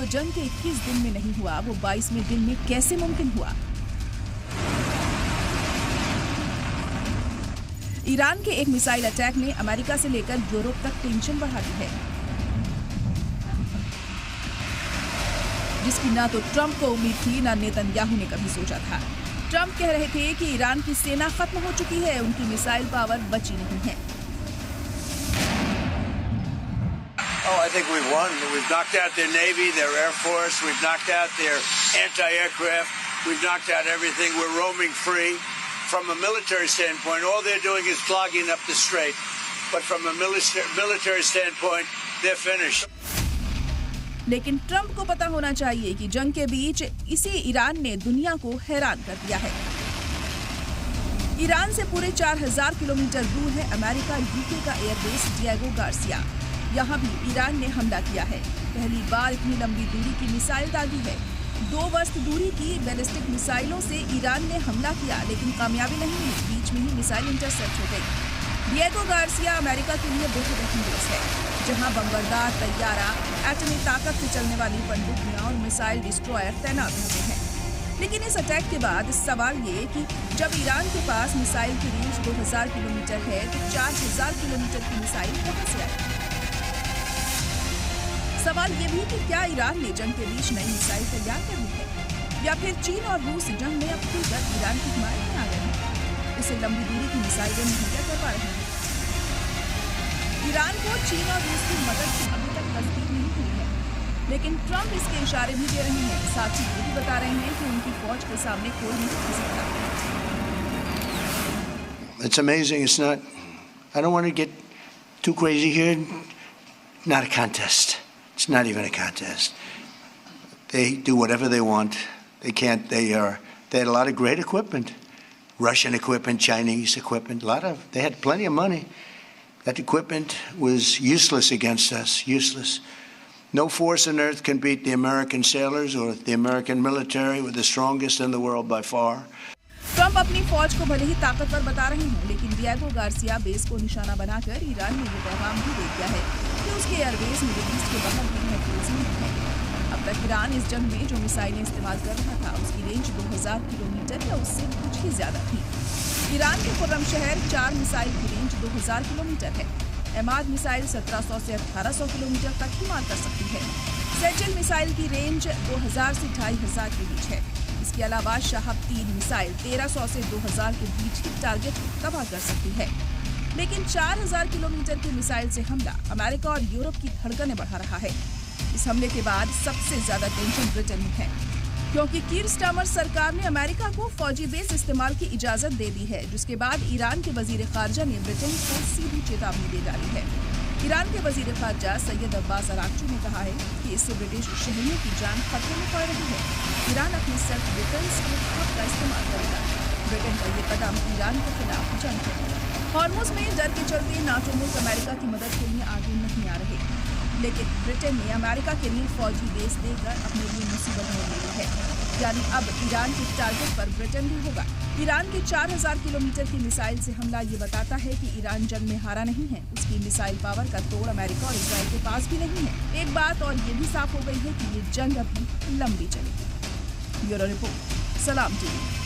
जो जंग के 21 दिन में नहीं हुआ वो 22वें दिन में कैसे मुमकिन हुआ? ईरान के एक मिसाइल अटैक ने अमेरिका से लेकर यूरोप तक टेंशन बढ़ा दी है, जिसकी ना तो ट्रंप को उम्मीद थी ना नेतन्याहू ने कभी सोचा था। ट्रंप कह रहे थे कि ईरान की सेना खत्म हो चुकी है, उनकी मिसाइल पावर बची नहीं है। Oh, I think we've won. We've knocked out their Navy, their Air Force. We've knocked out their anti-aircraft. We've knocked out everything. We're roaming free. From a military standpoint, all they're doing is clogging up the strait. But from a military standpoint, they're finished. लेकिन Trump को पता होना चाहिए कि जंग के बीच इसी Iran ने दुनिया को हैरान कर दिया है। ईरान से पूरे 4000 किलोमीटर दूर है अमेरिका यूके का एयरबेस डिएगो गार्सिया। यहाँ भी ईरान ने हमला किया है। पहली बार इतनी लंबी दूरी की मिसाइल दागी है। 2 वर्ष दूरी की बैलिस्टिक मिसाइलों से ईरान ने हमला किया, लेकिन कामयाबी नहीं मिली। बीच में ही मिसाइल इंटरसेप्ट हो गई। डिएगो गार्सिया अमेरिका के लिए बहुत अहम बेस है, जहां बमबरदार तैयारा, एटमी ताकत से चलने वाली बंदूकियां और मिसाइल डिस्ट्रॉयर तैनात होते हैं। लेकिन इस अटैक के बाद सवाल ये कि जब ईरान के पास मिसाइल की रेंज 2000 किलोमीटर है तो 4000 किलोमीटर की मिसाइल कहां से आई? सवाल ये भी कि क्या ईरान ने जंग के बीच नई मिसाइल तैयार कर ली है, या फिर चीन और रूस जंग में अब खुलकर ईरान की हिमायत में आ गए हैं, उसे लंबी दूरी की मिसाइलें मुहैया कर पा रहे हैं। ईरान को चीन और रूस की मदद से अभी तक तस्दीक नहीं हुई है, लेकिन ट्रंप इसके इशारे भी दे रहे हैं। साथ ही ये भी बता रहे हैं कि उनकी फौज के सामने कोई नहीं खा सकता। It's amazing. It's not. I don't want to get too crazy here. Not a contest. It's not even a contest. They do whatever they want. They can't. They had a lot of great equipment, Russian equipment, Chinese equipment. They had plenty of money. That equipment was useless against us. Useless. No force on earth can beat the American sailors or the American military. We're the strongest in the world by far. Trump अपनी फौज को भले ही ताकतवर बता रहे हैं, लेकिन Diego Garcia base को निशाना बनाकर ईरान ने ये पैगाम भी दे दिया है कि उसके एयरबेस मिडिल ईस्ट के बाहर भी महफूज नहीं है। अब तक ईरान इस जंग में जो मिसाइलें इस्तेमाल कर रहा था उसकी रेंज 2000 किलोमीटर या उससे कुछ ही ज्यादा थी। ईरान के खुर्रम शहर 4 मिसाइल की रेंज 2000 किलोमीटर है। एमाद मिसाइल 1700 से 1800 किलोमीटर तक ही मार कर सकती है। सेजल मिसाइल की रेंज 2000 से 2500 के बीच है। इसके अलावा शाहब 3 मिसाइल 1300 से 2000 के बीच ही टारगेट को तबाह कर सकती है। लेकिन 4000 किलोमीटर की मिसाइल से हमला अमेरिका और यूरोप की धड़कनें बढ़ा रहा है। इस हमले के बाद सबसे ज्यादा टेंशन ब्रिटेन में है, क्योंकि कीर स्टार्मर सरकार ने अमेरिका को फौजी बेस इस्तेमाल की इजाजत दे दी है, जिसके बाद ईरान के वजीर खारजा ने ब्रिटेन को सीधी चेतावनी दे डाली है। ईरान के वजीर खारजा सैयद अब्बास अराक्ची ने कहा है कि इससे ब्रिटिश शहरियों की जान खतरे में पड़ रही है। ईरान अपनी सेल्फ डिफेंस के हक का इस्तेमाल करेगा। ब्रिटेन का ये कदम ईरान के खिलाफ जंग है। हॉर्मुज में डर के चलते नाटो मुल्क अमेरिका की मदद के लिए आगे नहीं आ रहे, लेकिन ब्रिटेन ने अमेरिका के लिए फौजी बेस देकर अपने लिए मुसीबत में ले ली है। यानी अब ईरान के टारगेट पर ब्रिटेन भी होगा। ईरान के 4000 किलोमीटर की मिसाइल से हमला ये बताता है कि ईरान जंग में हारा नहीं है। उसकी मिसाइल पावर का तोड़ अमेरिका और इजराइल के पास भी नहीं है। एक बात और ये भी साफ हो गई है कि ये जंग अभी लंबी चलेगी। ब्यूरो रिपोर्ट, सलाम टीवी।